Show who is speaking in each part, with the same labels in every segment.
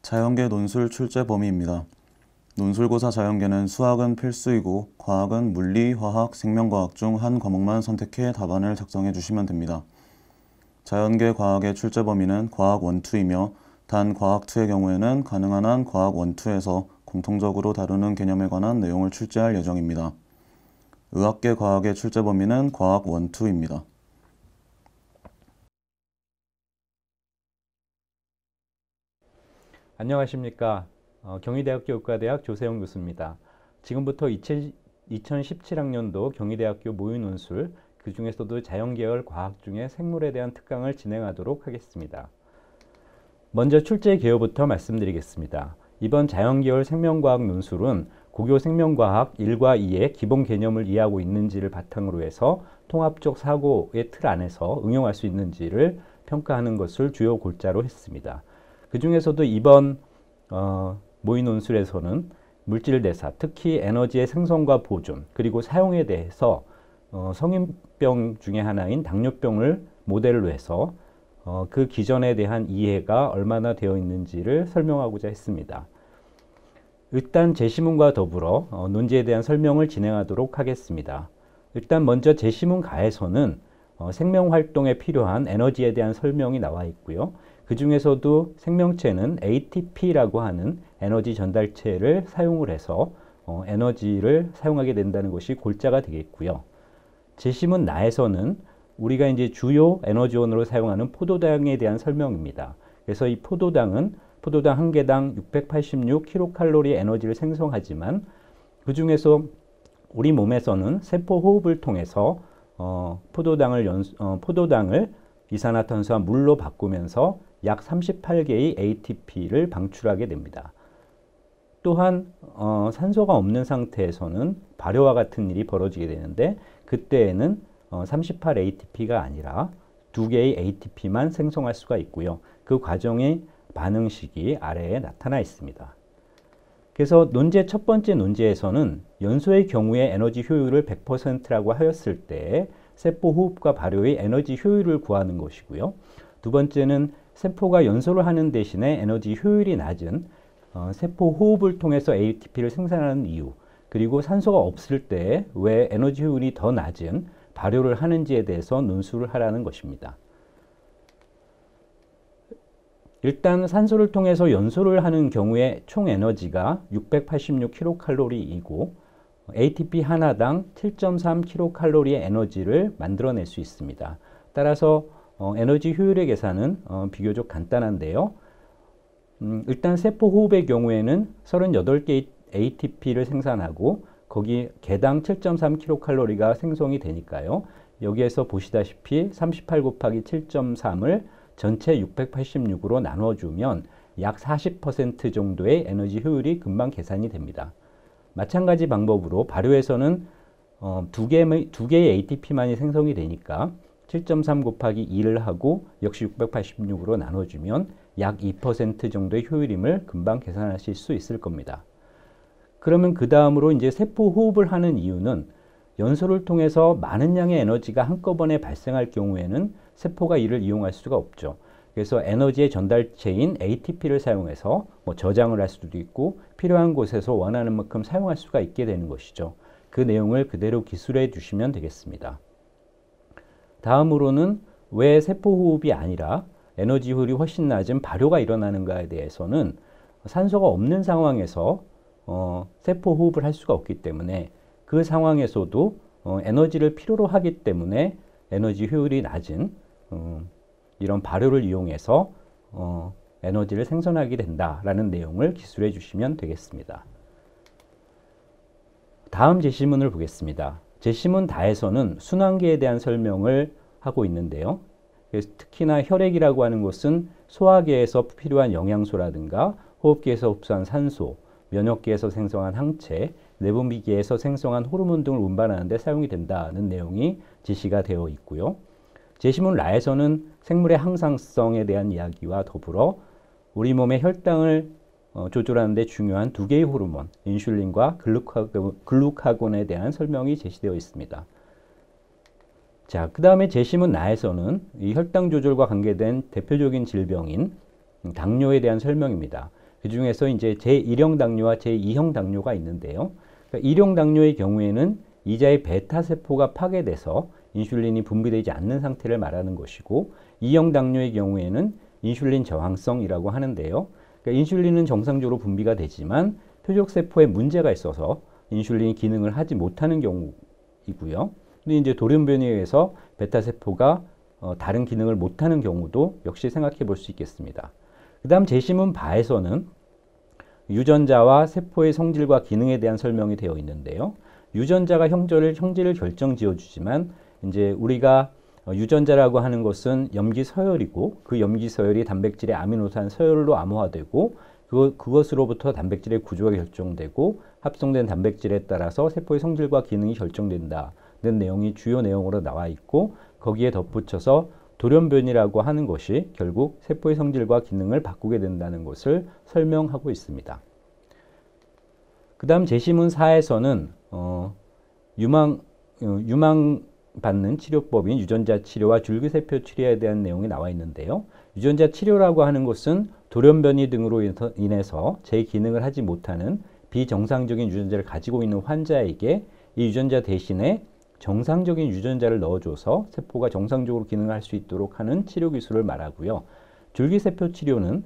Speaker 1: 자연계 논술 출제 범위입니다. 논술고사 자연계는 수학은 필수이고 과학은 물리, 화학, 생명과학 중 한 과목만 선택해 답안을 작성해 주시면 됩니다. 자연계 과학의 출제 범위는 과학 1, 2이며 단 과학 2의 경우에는 가능한 한 과학 1, 2에서 공통적으로 다루는 개념에 관한 내용을 출제할 예정입니다. 의학계 과학의 출제 범위는 과학 1, 2입니다.
Speaker 2: 안녕하십니까. 경희대학교 의과대학 조세영 교수입니다. 지금부터 2017학년도 경희대학교 모의논술, 그 중에서도 자연계열 과학 중에 생물에 대한 특강을 진행하도록 하겠습니다. 먼저 출제 개요부터 말씀드리겠습니다. 이번 자연계열 생명과학 논술은 고교 생명과학 1과 2의 기본 개념을 이해하고 있는지를 바탕으로 해서 통합적 사고의 틀 안에서 응용할 수 있는지를 평가하는 것을 주요 골자로 했습니다. 그 중에서도 이번 모의 논술에서는 물질 대사, 특히 에너지의 생성과 보존, 그리고 사용에 대해서 성인병 중에 하나인 당뇨병을 모델로 해서 그 기전에 대한 이해가 얼마나 되어 있는지를 설명하고자 했습니다. 일단 제시문과 더불어 논지에 대한 설명을 진행하도록 하겠습니다. 일단 먼저 제시문 가에서는 생명활동에 필요한 에너지에 대한 설명이 나와 있고요. 그 중에서도 생명체는 ATP라고 하는 에너지 전달체를 사용을 해서 에너지를 사용하게 된다는 것이 골자가 되겠고요. 제시문 나에서는 우리가 이제 주요 에너지원으로 사용하는 포도당에 대한 설명입니다. 그래서 이 포도당은 포도당 한 개당 686kcal 에너지를 생성하지만 그 중에서 우리 몸에서는 세포 호흡을 통해서 포도당을 이산화탄소와 물로 바꾸면서 약 38개의 ATP를 방출하게 됩니다. 또한 산소가 없는 상태에서는 발효와 같은 일이 벌어지게 되는데 그때에는 38ATP가 아니라 2개의 ATP만 생성할 수가 있고요. 그 과정의 반응식이 아래에 나타나 있습니다. 그래서 논제 첫 번째 논제에서는 연소의 경우에 에너지 효율을 100%라고 하였을 때 세포 호흡과 발효의 에너지 효율을 구하는 것이고요. 두 번째는 세포가 연소를 하는 대신에 에너지 효율이 낮은 세포 호흡을 통해서 ATP를 생산하는 이유, 그리고 산소가 없을 때 왜 에너지 효율이 더 낮은 발효를 하는지에 대해서 논술을 하라는 것입니다. 일단 산소를 통해서 연소를 하는 경우에 총 에너지가 686kcal이고 ATP 하나당 7.3kcal의 에너지를 만들어낼 수 있습니다. 따라서 에너지 효율의 계산은 비교적 간단한데요. 일단 세포 호흡의 경우에는 38개의 ATP를 생산하고 거기 개당 7.3kcal가 생성이 되니까요. 여기에서 보시다시피 38 곱하기 7.3을 전체 686으로 나눠주면 약 40% 정도의 에너지 효율이 금방 계산이 됩니다. 마찬가지 방법으로 발효에서는 두 개의 ATP만이 생성이 되니까 7.3 곱하기 2를 하고 역시 686으로 나눠주면 약 2% 정도의 효율임을 금방 계산하실 수 있을 겁니다. 그러면 그 다음으로 이제 세포 호흡을 하는 이유는 연소를 통해서 많은 양의 에너지가 한꺼번에 발생할 경우에는 세포가 이를 이용할 수가 없죠. 그래서 에너지의 전달체인 ATP를 사용해서 저장을 할 수도 있고 필요한 곳에서 원하는 만큼 사용할 수가 있게 되는 것이죠. 그 내용을 그대로 기술해 주시면 되겠습니다. 다음으로는 왜 세포 호흡이 아니라 에너지 효율이 훨씬 낮은 발효가 일어나는가에 대해서는 산소가 없는 상황에서 세포 호흡을 할 수가 없기 때문에 그 상황에서도 에너지를 필요로 하기 때문에 에너지 효율이 낮은 이런 발효를 이용해서 에너지를 생성하게 된다라는 내용을 기술해 주시면 되겠습니다. 다음 제시문을 보겠습니다. 제시문 다에서는 순환계에 대한 설명을 하고 있는데요. 그래서 특히나 혈액이라고 하는 것은 소화계에서 필요한 영양소라든가 호흡기에서 흡수한 산소, 면역계에서 생성한 항체, 내분비계에서 생성한 호르몬 등을 운반하는 데 사용이 된다는 내용이 제시가 되어 있고요. 제시문 라에서는 생물의 항상성에 대한 이야기와 더불어 우리 몸의 혈당을 조절하는 데 중요한 두 개의 호르몬, 인슐린과 글루카곤에 대한 설명이 제시되어 있습니다. 자, 그 다음에 제시문 나에서는 이 혈당 조절과 관계된 대표적인 질병인 당뇨에 대한 설명입니다. 그 중에서 이제 제1형 당뇨와 제2형 당뇨가 있는데요. 그러니까 1형 당뇨의 경우에는 이자의 베타 세포가 파괴돼서 인슐린이 분비되지 않는 상태를 말하는 것이고, 2형 당뇨의 경우에는 인슐린 저항성이라고 하는데요. 그러니까 인슐린은 정상적으로 분비가 되지만 표적 세포에 문제가 있어서 인슐린이 기능을 하지 못하는 경우이고요. 근데 이제 돌연변이에 의해서 베타 세포가 다른 기능을 못하는 경우도 역시 생각해 볼 수 있겠습니다. 그 다음 제시문 바에서는 유전자와 세포의 성질과 기능에 대한 설명이 되어 있는데요. 유전자가 형질을 결정지어주지만 이제 우리가 유전자라고 하는 것은 염기 서열이고, 그 염기 서열이 단백질의 아미노산 서열로 암호화되고, 그것으로부터 단백질의 구조가 결정되고, 합성된 단백질에 따라서 세포의 성질과 기능이 결정된다는 내용이 주요 내용으로 나와 있고, 거기에 덧붙여서 돌연변이라고 하는 것이 결국 세포의 성질과 기능을 바꾸게 된다는 것을 설명하고 있습니다. 그 다음 제시문 4에서는 유망받는 치료법인 유전자 치료와 줄기세포 치료에 대한 내용이 나와 있는데요. 유전자 치료라고 하는 것은 돌연변이 등으로 인해서 제 기능을 하지 못하는 비정상적인 유전자를 가지고 있는 환자에게 이 유전자 대신에 정상적인 유전자를 넣어줘서 세포가 정상적으로 기능할 수 있도록 하는 치료 기술을 말하고요. 줄기세포 치료는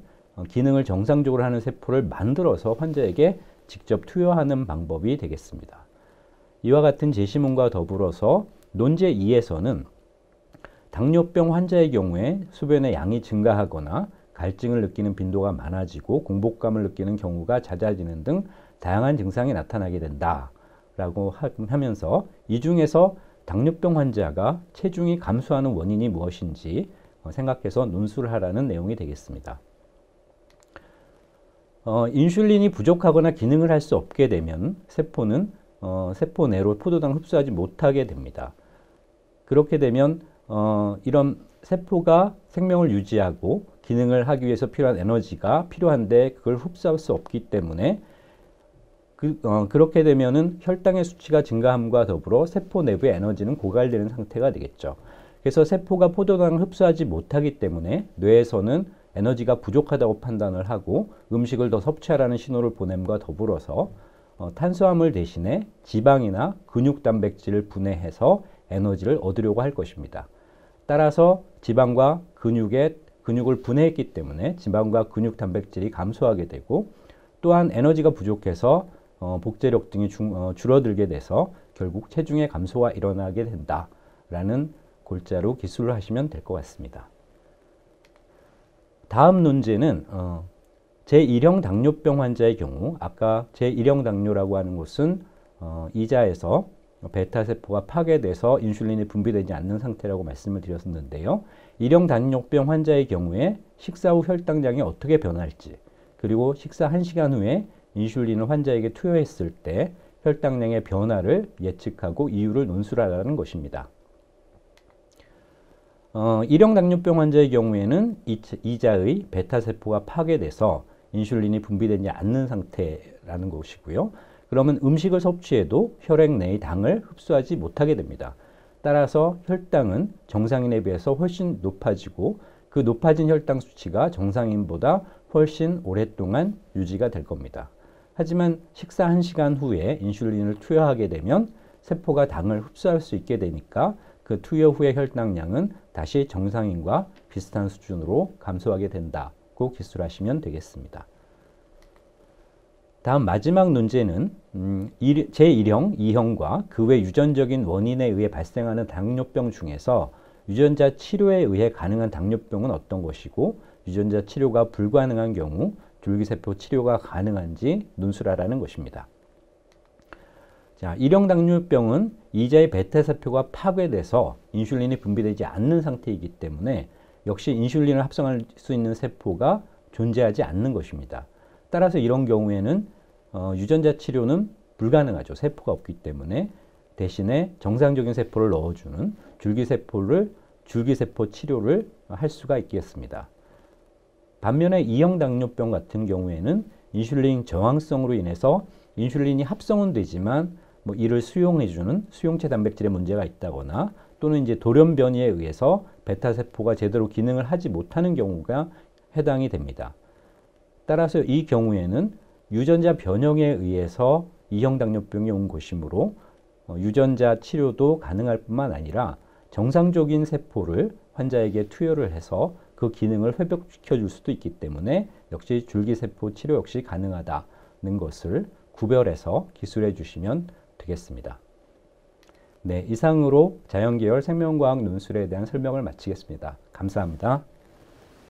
Speaker 2: 기능을 정상적으로 하는 세포를 만들어서 환자에게 직접 투여하는 방법이 되겠습니다. 이와 같은 제시문과 더불어서 논제 2에서는 당뇨병 환자의 경우에 소변의 양이 증가하거나 갈증을 느끼는 빈도가 많아지고 공복감을 느끼는 경우가 잦아지는 등 다양한 증상이 나타나게 된다 라고 하면서 이 중에서 당뇨병 환자가 체중이 감소하는 원인이 무엇인지 생각해서 논술을 하라는 내용이 되겠습니다. 인슐린이 부족하거나 기능을 할 수 없게 되면 세포는 세포 내로 포도당을 흡수하지 못하게 됩니다. 그렇게 되면 이런 세포가 생명을 유지하고 기능을 하기 위해서 필요한 에너지가 필요한데 그걸 흡수할 수 없기 때문에 그렇게 되면은 혈당의 수치가 증가함과 더불어 세포 내부의 에너지는 고갈되는 상태가 되겠죠. 그래서 세포가 포도당을 흡수하지 못하기 때문에 뇌에서는 에너지가 부족하다고 판단을 하고 음식을 더 섭취하라는 신호를 보냄과 더불어서 탄수화물 대신에 지방이나 근육 단백질을 분해해서 에너지를 얻으려고 할 것입니다. 따라서 지방과 근육을 분해했기 때문에 지방과 근육 단백질이 감소하게 되고, 또한 에너지가 부족해서 복제력 등이 줄어들게 돼서 결국 체중의 감소가 일어나게 된다라는 골자로 기술을 하시면 될 것 같습니다. 다음 논제는 제1형 당뇨병 환자의 경우, 아까 제1형 당뇨라고 하는 것은 이자에서 베타세포가 파괴돼서 인슐린이 분비되지 않는 상태라고 말씀을 드렸었는데요. 1형 당뇨병 환자의 경우에 식사 후 혈당량이 어떻게 변할지, 그리고 식사 1시간 후에 인슐린을 환자에게 투여했을 때 혈당량의 변화를 예측하고 이유를 논술하라는 것입니다. 1형 당뇨병 환자의 경우에는 이자의 베타세포가 파괴돼서 인슐린이 분비되지 않는 상태라는 것이고요. 그러면 음식을 섭취해도 혈액 내의 당을 흡수하지 못하게 됩니다. 따라서 혈당은 정상인에 비해서 훨씬 높아지고 그 높아진 혈당 수치가 정상인보다 훨씬 오랫동안 유지가 될 겁니다. 하지만 식사 1시간 후에 인슐린을 투여하게 되면 세포가 당을 흡수할 수 있게 되니까 그 투여 후의 혈당량은 다시 정상인과 비슷한 수준으로 감소하게 된다고 기술하시면 되겠습니다. 다음 마지막 논제는 제1형, 2형과 그 외 유전적인 원인에 의해 발생하는 당뇨병 중에서 유전자 치료에 의해 가능한 당뇨병은 어떤 것이고 유전자 치료가 불가능한 경우 줄기세포 치료가 가능한지 논술하라는 것입니다. 자, 1형 당뇨병은 이자의 베타세포가 파괴돼서 인슐린이 분비되지 않는 상태이기 때문에 역시 인슐린을 합성할 수 있는 세포가 존재하지 않는 것입니다. 따라서 이런 경우에는 유전자 치료는 불가능하죠. 세포가 없기 때문에. 대신에 정상적인 세포를 넣어주는 줄기세포 치료를 할 수가 있겠습니다. 반면에 2형 당뇨병 같은 경우에는 인슐린 저항성으로 인해서 인슐린이 합성은 되지만 이를 수용해주는 수용체 단백질에 문제가 있다거나 또는 이제 돌연변이에 의해서 베타세포가 제대로 기능을 하지 못하는 경우가 해당이 됩니다. 따라서 이 경우에는 유전자 변형에 의해서 이형 당뇨병이 온 것이므로 유전자 치료도 가능할 뿐만 아니라 정상적인 세포를 환자에게 투여를 해서 그 기능을 회복시켜 줄 수도 있기 때문에 역시 줄기세포 치료 역시 가능하다는 것을 구별해서 기술해 주시면 되겠습니다. 네, 이상으로 자연계열 생명과학 논술에 대한 설명을 마치겠습니다. 감사합니다.